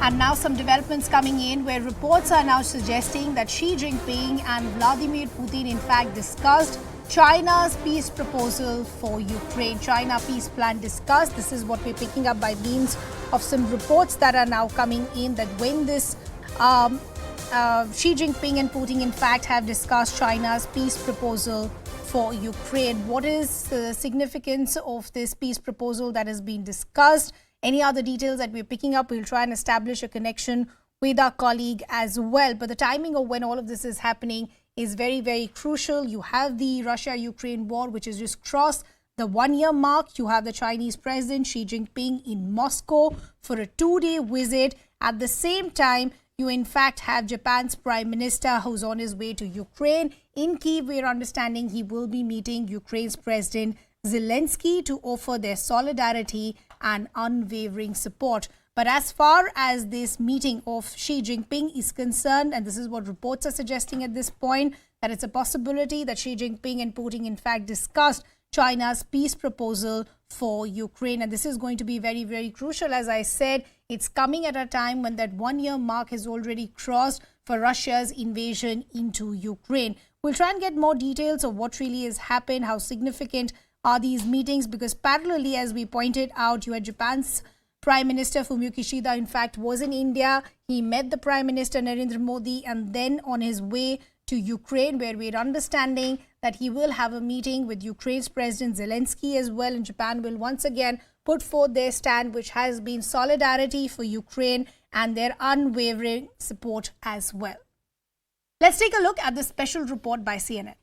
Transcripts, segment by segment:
And now some developments coming in where reports are now suggesting that Xi Jinping and Vladimir Putin in fact discussed China's peace proposal for Ukraine. China peace plan discussed. This is what we're picking up by means of some reports that are now coming in that when this Xi Jinping and Putin in fact have discussed China's peace proposal for Ukraine. What is the significance of this peace proposal that has been discussed? Any other details that we're picking up, we'll try and establish a connection with our colleague as well. But the timing of when all of this is happening is very, very crucial. You have the Russia-Ukraine war, which has just crossed the 1-year mark. You have the Chinese President Xi Jinping in Moscow for a 2-day visit. At the same time, you in fact have Japan's Prime Minister who's on his way to Ukraine. In Kyiv, we're understanding he will be meeting Ukraine's President Zelensky to offer their solidarity and unwavering support. But as far as this meeting of Xi Jinping is concerned, and this is what reports are suggesting at this point, that it's a possibility that Xi Jinping and Putin in fact discussed China's peace proposal for Ukraine. And this is going to be very, very crucial. As I said, it's coming at a time when that 1-year mark has already crossed for Russia's invasion into Ukraine. We'll try and get more details of what really has happened, how significant are these meetings, because parallelly, as we pointed out, you had Japan's Prime Minister Fumio Kishida, in fact, was in India. He met the Prime Minister Narendra Modi and then on his way to Ukraine, where we're understanding that he will have a meeting with Ukraine's President Zelensky as well. And Japan will once again put forth their stand, which has been solidarity for Ukraine and their unwavering support as well. Let's take a look at this special report by CNN.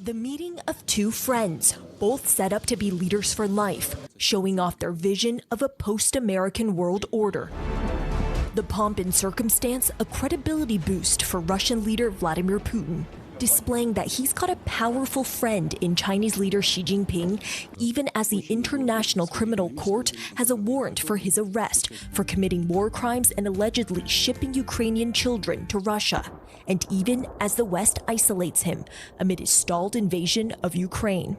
The meeting of two friends, both set up to be leaders for life, showing off their vision of a post-American world order. The pomp and circumstance, a credibility boost for Russian leader Vladimir Putin, displaying that he's got a powerful friend in Chinese leader Xi Jinping, even as the International Criminal Court has a warrant for his arrest for committing war crimes and allegedly shipping Ukrainian children to Russia, and even as the West isolates him amid his stalled invasion of Ukraine.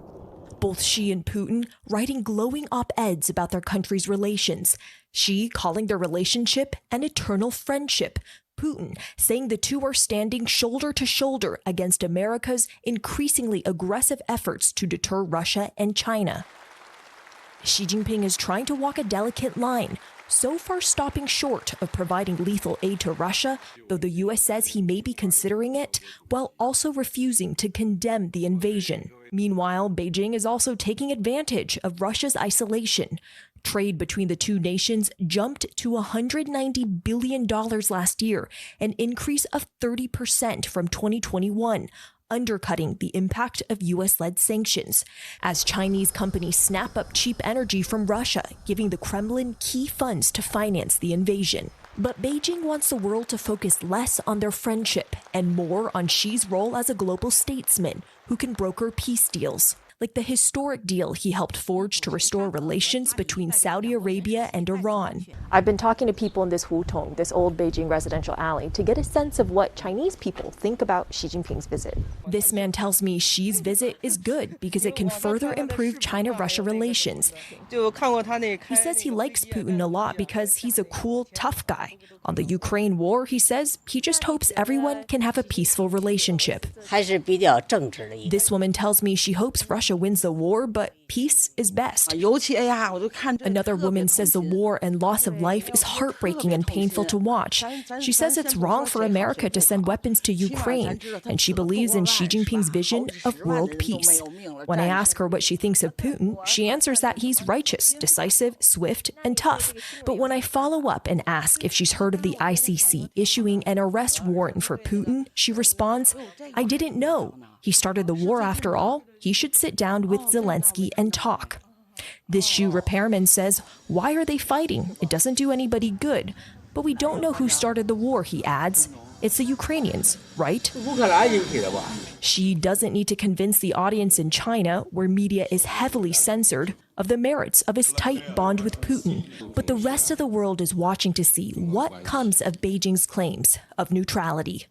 Both Xi and Putin writing glowing op-eds about their countries' relations, Xi calling their relationship an eternal friendship, Putin saying the two are standing shoulder to shoulder against America's increasingly aggressive efforts to deter Russia and China. Xi Jinping is trying to walk a delicate line, so far stopping short of providing lethal aid to Russia, though the U.S. says he may be considering it, while also refusing to condemn the invasion. Meanwhile, Beijing is also taking advantage of Russia's isolation. Trade between the two nations jumped to $190 billion last year, an increase of 30% from 2021, undercutting the impact of U.S.-led sanctions, as Chinese companies snap up cheap energy from Russia, giving the Kremlin key funds to finance the invasion. But Beijing wants the world to focus less on their friendship and more on Xi's role as a global statesman who can broker peace deals, like the historic deal he helped forge to restore relations between Saudi Arabia and Iran. I've been talking to people in this Hutong, this old Beijing residential alley, to get a sense of what Chinese people think about Xi Jinping's visit. This man tells me Xi's visit is good because it can further improve China-Russia relations. He says he likes Putin a lot because he's a cool, tough guy. On the Ukraine war, he says he just hopes everyone can have a peaceful relationship. This woman tells me she hopes Russia wins the war, but peace is best. Another woman says the war and loss of life is heartbreaking and painful to watch. She says it's wrong for America to send weapons to Ukraine, and she believes in Xi Jinping's vision of world peace. When I ask her what she thinks of Putin, she answers that he's righteous, decisive, swift, and tough. But when I follow up and ask if she's heard of the ICC issuing an arrest warrant for Putin, she responds, "I didn't know. He started the war after all. He should sit down with Zelensky and talk." This shoe repairman says, why are they fighting? It doesn't do anybody good. But we don't know who started the war, he adds. It's the Ukrainians, right? Xi doesn't need to convince the audience in China, where media is heavily censored, of the merits of his tight bond with Putin. But the rest of the world is watching to see what comes of Beijing's claims of neutrality.